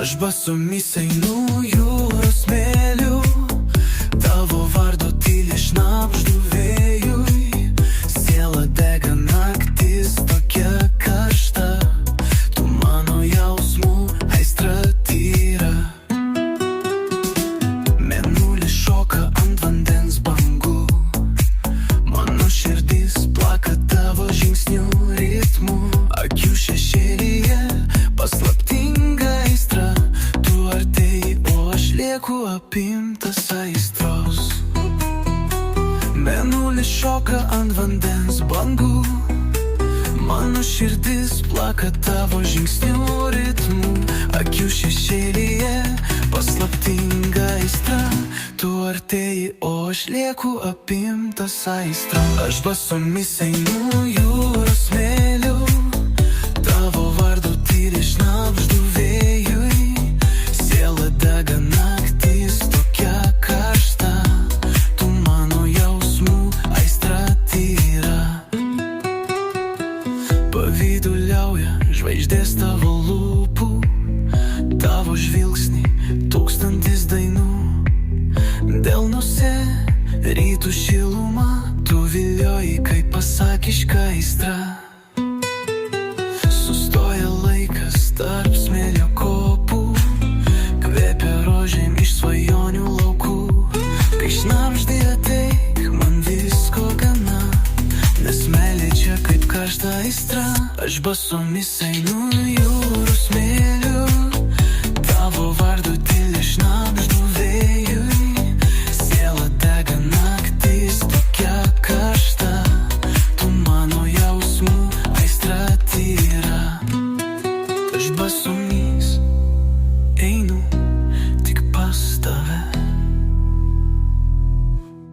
Aš basomis einu jūros smėliu, tavo vardo tyliai šnabždu vėjui. Siela dega, naktis tokia karšta, tu mano jausmų aistra tyra. Mėnulis šoka ant vandens bangų, mano širdis plaka tavo žingsnių ritmu. Akių šešėlyje paslaptinga aistra, tu artėji, o aš lieku apimtas aistros. Mėnulis šoka ant vandens bangų, mano širdis plaka tavo žingsnių ritmu. Akių šešėlyje paslaptinga aistra, tu artėji, o aš lieku apimtas aistra. Aš basomis einu jūros smėliu, tavo vardo tyliai šnabždu vėjui. Siela dega, naktis tokia karšta, tu mano jausmų aistra tyra. Pavyduliauja žvaigždės tavo lūpų, tavo žvilgsnį tūkstantis dainų. Delnuose rytų šiluma, tu vilioji kaip pasakiška aistra. Sustoja laikas tarp smėlio kopų, kvepia rožėm iš svajonių laukų. Kai šnabždi ateik, man visko gana, nes meilė čia kaip karšta aistra. Aš basomis einu